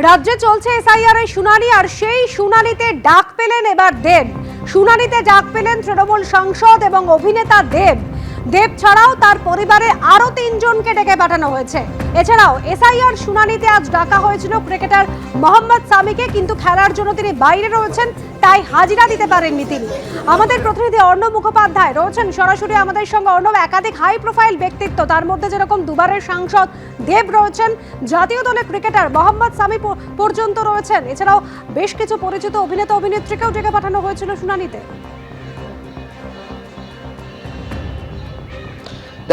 রাজ্যে চলছে এসআইআর এর শুনানি, আর সেই শুনানিতে ডাক পেলেন এবার দেব। শুনানিতে ডাক পেলেন তৃণমূল সাংসদ এবং অভিনেতা দেব। দেব ছাড়াও তার পরিবারের আরো 3 জনকে ডেকে পাঠানো হয়েছে। এছাড়াও এসআইআর শুনানিতে আজ ডাকা হয়েছিল ক্রিকেটার মোহাম্মদ সামিকে, কিন্তু খেলার জন্য তিনি বাইরে রয়েছেন, তাই হাজিরা দিতে পারেননি তিনি। আমাদের প্রতিনিধি অর্ণব মুখোপাধ্যায় রয়েছেন সরাসরি আমাদের সঙ্গে। অর্ণব, একাধিক হাই প্রোফাইল ব্যক্তিত্ব, তার মধ্যে যেরকম দুবারের সাংসদ দেব রয়েছেন, জাতীয় দলের ক্রিকেটার মোহাম্মদ সামি পর্যন্ত রয়েছেন, এছাড়াও বেশ কিছু পরিচিত অভিনেতা অভিনেত্রীকেও ডেকে পাঠানো হয়েছিল শুনানিতে।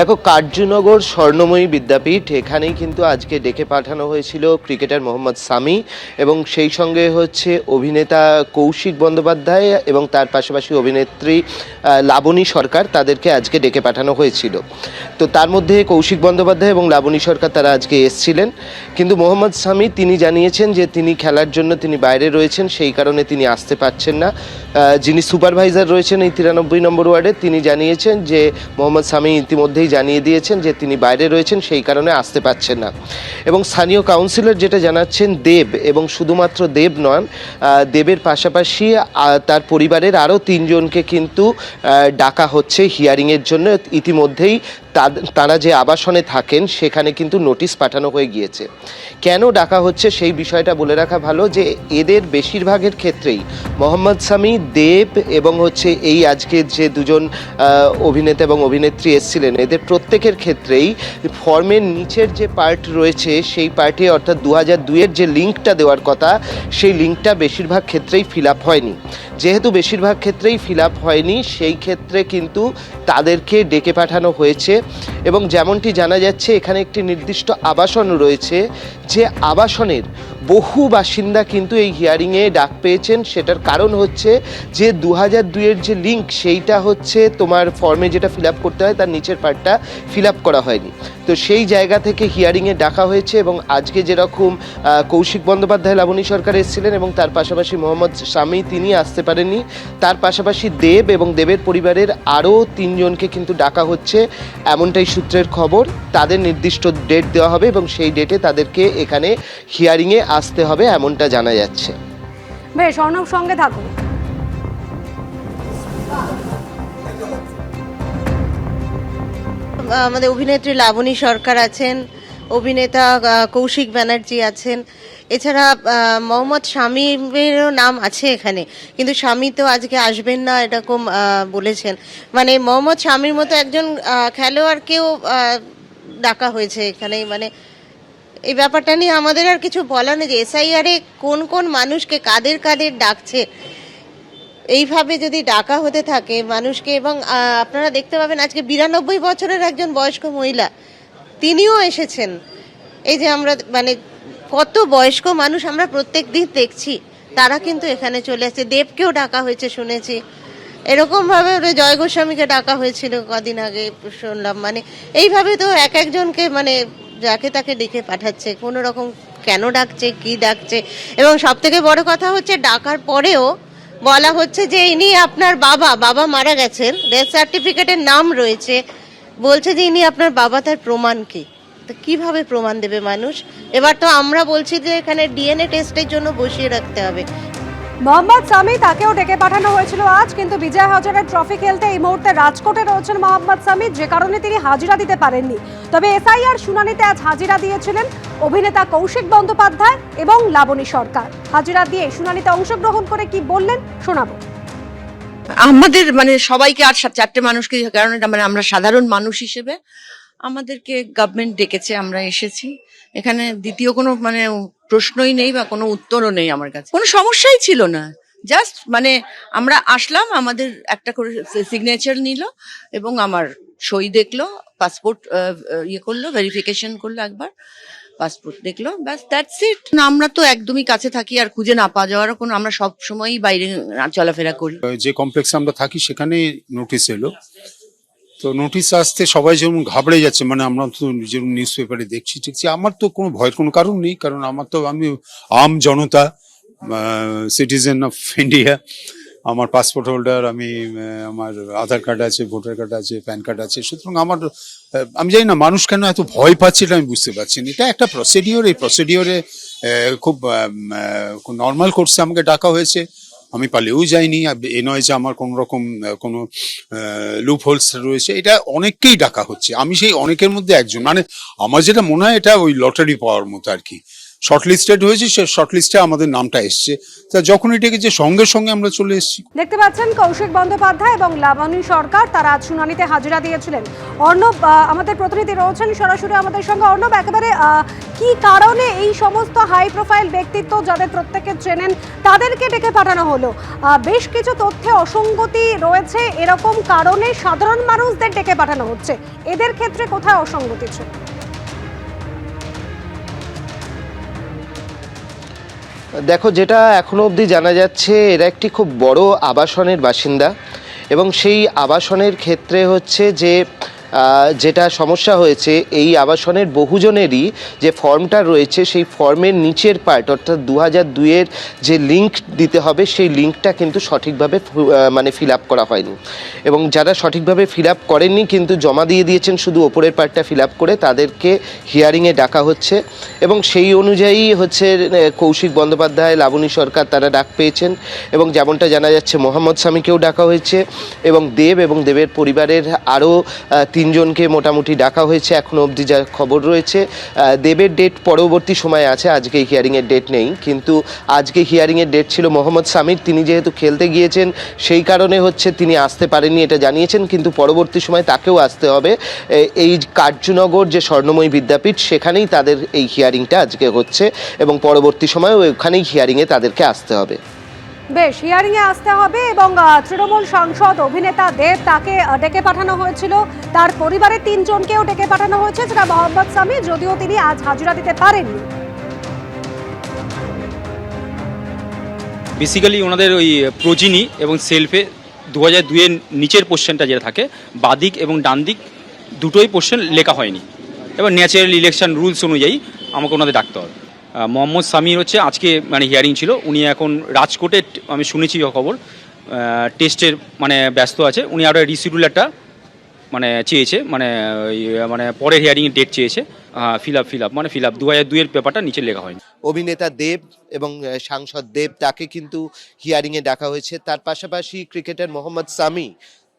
দেখো, কার্যনগর স্বর্ণময়ী বিদ্যাপীঠ, এখানেই কিন্তু আজকে ডেকে পাঠানো হয়েছিল ক্রিকেটার মোহাম্মদ সামি এবং সেই সঙ্গে হচ্ছে অভিনেতা কৌশিক বন্দ্যোপাধ্যায় এবং তার পাশাপাশি অভিনেত্রী লাবণী সরকার, তাদেরকে আজকে ডেকে পাঠানো হয়েছিল। তো তার মধ্যে কৌশিক বন্দ্যোপাধ্যায় এবং লাবণী সরকার তারা আজকে এসছিলেন, কিন্তু মোহাম্মদ সামি তিনি জানিয়েছেন যে তিনি খেলার জন্য তিনি বাইরে রয়েছেন, সেই কারণে তিনি আসতে পারছেন না। যিনি সুপারভাইজার রয়েছেন এই 93 নম্বর ওয়ার্ডে, তিনি জানিয়েছেন যে মোহাম্মদ সামি ইতিমধ্যেই জানিয়ে দিয়েছেন যে তিনি বাইরে রয়েছেন, সেই কারণে আসতে পারছেন না। এবং স্থানীয় কাউন্সিলর যেটা জানাচ্ছেন, দেব এবং শুধুমাত্র দেব নন, দেবের পাশাপাশি তার পরিবারের আরও 3 জনকে কিন্তু ডাকা হচ্ছে হিয়ারিংয়ের জন্য। ইতিমধ্যেই তারা যে আবাসনে থাকেন সেখানে কিন্তু নোটিশ পাঠানো হয়ে গিয়েছে। কেন ডাকা হচ্ছে সেই বিষয়টা বলে রাখা ভালো যে এদের বেশিরভাগের ক্ষেত্রেই মোহাম্মদ সামি, দেব এবং হচ্ছে এই আজকে যে 2 জন অভিনেতা এবং অভিনেত্রী এসেছিলেন, এদের প্রত্যেকের ক্ষেত্রেই ফর্মের নিচের যে পার্ট রয়েছে সেই পার্টে, অর্থাৎ 2002-এর যে লিঙ্কটা দেওয়ার কথা, সেই লিঙ্কটা বেশিরভাগ ক্ষেত্রেই ফিল আপ হয়নি। যেহেতু বেশিরভাগ ক্ষেত্রেই ফিল আপ হয়নি, সেই ক্ষেত্রে কিন্তু তাদেরকে ডেকে পাঠানো হয়েছে। এবং যেমনটি জানা যাচ্ছে, এখানে একটি নির্দিষ্ট আবাসন রয়েছে, যে আবাসনের বহু বাসিন্দা কিন্তু এই হিয়ারিংয়ে ডাক পেয়েছেন। সেটার কারণ হচ্ছে যে 2002-এর যে লিঙ্ক, সেইটা হচ্ছে তোমার ফর্মে যেটা ফিল আপ করতে হয় তার নিচের পার্টটা ফিল আপ করা হয়নি। তো সেই জায়গা থেকে হিয়ারিংয়ে ডাকা হয়েছে। এবং আজকে যেরকম কৌশিক বন্দ্যোপাধ্যায়, লাবণী সরকার এসেছিলেন এবং তার পাশাপাশি মোহাম্মদ সামি তিনি আসতে পারেননি, তার পাশাপাশি দেব এবং দেবের পরিবারের আরও 3 জনকে কিন্তু ডাকা হচ্ছে, এমনটাই সূত্রের খবর। তাদের নির্দিষ্ট ডেট দেওয়া হবে এবং সেই ডেটে তাদেরকে এখানে হিয়ারিংয়ে আসতে হবে, এমনটা জানা যাচ্ছে। বেশ, অর্ণব সঙ্গে থাকুন। আমাদের অভিনেত্রী লাবণী সরকার আছেন, অভিনেতা কৌশিক ব্যানার্জি আছেন, এছাড়া মোহাম্মদ শামীমেরও নাম আছে এখানে, কিন্তু শামী তো আজকে আসবেন না এরকম বলেছেন। মানে মোহাম্মদ শামীর মতো একজন খেলোয়াড়কেও ডাকা হয়েছে এখানে। মানে এই ব্যাপারটা নিয়ে আমাদের আর কিছু বলার নেই যে এসআইআরে কোন কোন মানুষকে কাদের কাদের ডাকছে। এইভাবে যদি ডাকা হতে থাকে মানুষকে, এবং আপনারা দেখতে পাবেন আজকে 92 বছরের একজন বয়স্ক মহিলা তিনিও এসেছেন। এই যে আমরা মানে কত বয়স্ক মানুষ আমরা প্রত্যেক দিন দেখছি, তারা কিন্তু এখানে চলে আসছে। দেবকেও ডাকা হয়েছে শুনেছি, এরকমভাবে জয় গোস্বামীকে ডাকা হয়েছিল কদিন আগে শুনলাম। মানে এইভাবে তো এক একজনকে মানে যাকে তাকে ডেকে পাঠাচ্ছে, কোনো রকম কেন ডাকছে, কি ডাকছে। এবং সব থেকে বড় কথা হচ্ছে ডাকার পরেও বলা হচ্ছে যে ইনি আপনার বাবা মারা গেছেন, ডেথ সার্টিফিকেটের নাম রয়েছে, বলছে যে ইনি আপনার বাবা, তার প্রমাণ কি? তো কিভাবে প্রমাণ দেবে মানুষ? এবার তো আমরা বলছি যে এখানে ডিএনএ টেস্টের জন্য বসিয়ে রাখতে হবে। মোহাম্মদ সামি, তাকেও ডেকে পাঠানো হয়েছিল আজ, কিন্তু বিজয় হাজারে ট্রফি খেলতে এই মুহূর্তে রাজকোটে রয়েছেন মোহাম্মদ সামি, যে কারণে তিনি হাজিরা দিতে পারেননি। তবে এসআইআর শুনানিতে আজ হাজিরা দিয়েছিলেন অভিনেতা কৌশিক বন্দ্যোপাধ্যায় এবং লাবণী সরকার। হাজিরা দিয়ে শুনানিতে অংশগ্রহণ করে কি বললেন শোনাবো। আমাদের মানে সবাইকে, আর 4টে মানুষকে, কারণ মানে আমরা সাধারণ মানুষ হিসেবে আমাদেরকে গভর্নমেন্ট ডেকেছে, আমরা এসেছি। এখানে দ্বিতীয় কোনো মানে প্রশ্নই নেই বা কোনো উত্তরও নেই। আমার কাছে কোনো সমস্যাই ছিল না, জাস্ট মানে আমরা আসলাম, আমাদের একটা করে সিগনেচার নিল এবং আমার সই দেখলো, পাসপোর্ট ইয়ে করলো, ভেরিফিকেশন করলো, একবার পাসপোর্ট দেখলো, ব্যাস, দ্যাটস ইট। না, আমরা তো একদমই কাছে থাকি, আর খুঁজে না পাওয়া যাওয়ার কোনো, আমরা সব সময়ই বাইরে চলাফেরা করি। যে কমপ্লেক্সে আমরা থাকি সেখানে নোটিশ এলো, তো নোটিশ আসতে সবাই যেমন ঘাবড়ে যাচ্ছে, মানে আমরা তো যেমন নিউজ পেপারে দেখছি টিকছি, আমার তো কোনো ভয়ের কোনো কারণ নেই, কারণ আমি আম জনতা, সিটিজেন অফ ইন্ডিয়া, আমার পাসপোর্ট হোল্ডার, আমি আমার আধার কার্ড আছে, ভোটার কার্ড আছে, প্যান কার্ড আছে। সুতরাং আমার আমি জানি না মানুষ কেন এত ভয় পাচ্ছে, এটা আমি বুঝতে পারছি না। এটা একটা প্রসিডিওর, এই প্রসিডিওরে খুব নর্মাল কোর্সে আমাকে ডাকা হয়েছে। আমি পালিয়েও যাইনি। এ নয় যে আমার কোন রকম কোনো লুপ হোলস রয়েছে। এটা অনেককেই ডাকা হচ্ছে, আমি সেই অনেকের মধ্যে একজন। মানে আমার যেটা মনে হয় এটা ওই লটারি পাওয়ার মতো আর কি। শর্ট লিস্টেড হয়েছে, সে শর্ট লিস্টে আমাদের নামটা এসছে, তা যখন এটাকে যে সঙ্গে সঙ্গে আমরা চলে এসেছি। দেখতে পাচ্ছেন কৌশিক বন্দ্যোপাধ্যায় এবং লাবণী সরকার তারা আজ শুনানিতে হাজিরা দিয়েছিলেন। অর্ণব, আমাদের প্রতিনিধি রয়েছেন সরাসরি আমাদের সঙ্গে। অর্ণব, একেবারে কি কারণে এই সমস্ত হাই প্রোফাইল ব্যক্তিত্ব যাদের প্রত্যেকে চেনেন তাদেরকে ডেকে পাঠানো হলো? বেশ কিছু তথ্যে অসঙ্গতি রয়েছে, এরকম কারণে সাধারণ মানুষদের ডেকে পাঠানো হচ্ছে। এদের ক্ষেত্রে কোথায় অসঙ্গতি ছিল? দেখো, যেটা এখনো অবধি জানা যাচ্ছে, এরা একটি খুব বড় আবাসনের বাসিন্দা এবং সেই আবাসনের ক্ষেত্রে হচ্ছে যে যেটা সমস্যা হয়েছে, এই আবাসনের বহুজনেরই যে ফর্মটা রয়েছে সেই ফর্মের নিচের পার্ট অর্থাৎ 2002-এর যে লিঙ্ক দিতে হবে সেই লিঙ্কটা কিন্তু সঠিকভাবে মানে ফিল আপ করা হয়নি। এবং যারা সঠিকভাবে ফিল আপ করেননি কিন্তু জমা দিয়ে দিয়েছেন শুধু ওপরের পার্টটা ফিল আপ করে, তাদেরকে হিয়ারিংয়ে ডাকা হচ্ছে। এবং সেই অনুযায়ী হচ্ছে কৌশিক বন্দ্যোপাধ্যায়, লাবণী সরকার তারা ডাক পেয়েছেন। এবং যেমনটা জানা যাচ্ছে মোহাম্মদ শামীকেও ডাকা হয়েছে এবং দেবের পরিবারের আরও 3 জনকে মোটামুটি ডাকা হয়েছে এখনো অবধি যা খবর রয়েছে। দেবের ডেট পরবর্তী সময়ে আছে, আজকে হিয়ারিংয়ের ডেট নেই। কিন্তু আজকে হিয়ারিংয়ের ডেট ছিল মোহাম্মদ শামীর। তিনি যেহেতু খেলতে গিয়েছেন সেই কারণে হচ্ছে তিনি আসতে পারেননি, এটা জানিয়েছেন। কিন্তু পরবর্তী সময় তাকেও আসতে হবে। এই কার্যনগর যে স্বর্ণময়ী বিদ্যাপীঠ, সেখানেই তাদের এই হিয়ারিংটা আজকে হচ্ছে এবং পরবর্তী সময় ওখানেই হিয়ারিংয়ে তাদেরকে আসতে হবে। বেশ, হিয়ারিংয়ে আসতে হবে। এবং তৃণমূল সাংসদ অভিনেতা দেব, তাকে ডেকে পাঠানো হয়েছিল। তার পরিবারের 3 জনকেও ডেকে পাঠানো হয়েছে, যেটা মোহাম্মদ শামী, যদিও তিনি আজ হাজিরা দিতে পারেননি। বেসিক্যালি ওনাদের ওই প্রোজিনি এবং সেলফে 2002-এর নিচের পোর্শনটা যেটা থাকে, বাদিক এবং ডান দিক দুটোই পোর্শন লেখা হয়নি। এবার ন্যাচারাল ইলেকশন রুলস অনুযায়ী আমাকে ওনাদের ডাকতে হবে। মোহাম্মদ শামীর হচ্ছে আজকে মানে হিয়ারিং ছিল। উনি এখন রাজকোটে, আমি শুনেছি খবর, টেস্টের মানে ব্যস্ত আছে। উনি আরও রিশিডিউলারটা মানে চেয়েছে, মানে মানে পরের হিয়ারিংয়ের ডেট চেয়েছে। ফিল আপ 2002-এর পেপারটা নিচে লেখা হয়নি। অভিনেতা দেব এবং সাংসদ দেব, তাকে কিন্তু হিয়ারিংয়ে ডাকা হয়েছে। তার পাশাপাশি ক্রিকেটার মোহাম্মদ শামী,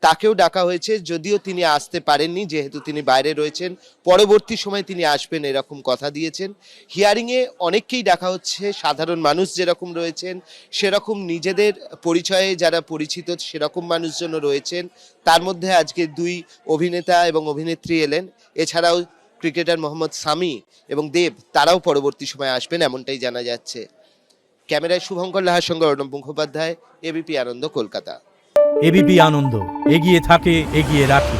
তাকেও ডাকা হয়েছে, যদিও তিনি আসতে পারেননি যেহেতু তিনি বাইরে রয়েছেন। পরবর্তী সময় তিনি আসবেন এরকম কথা দিয়েছেন। হিয়ারিংয়ে অনেককেই ডাকা হচ্ছে, সাধারণ মানুষ যেরকম রয়েছেন সেরকম নিজেদের পরিচয়ে যারা পরিচিত সেরকম মানুষজনও রয়েছেন। তার মধ্যে আজকে 2 অভিনেতা এবং অভিনেত্রী এলেন। এছাড়াও ক্রিকেটার মোহাম্মদ শামী এবং দেব, তারাও পরবর্তী সময় আসবেন এমনটাই জানা যাচ্ছে। ক্যামেরায় শুভঙ্কর লাহার সঙ্গে অর্ণব মুখোপাধ্যায়, এবিপি আনন্দ, কলকাতা। এবিপি আনন্দ, এগিয়ে থাকে, এগিয়ে রাখে।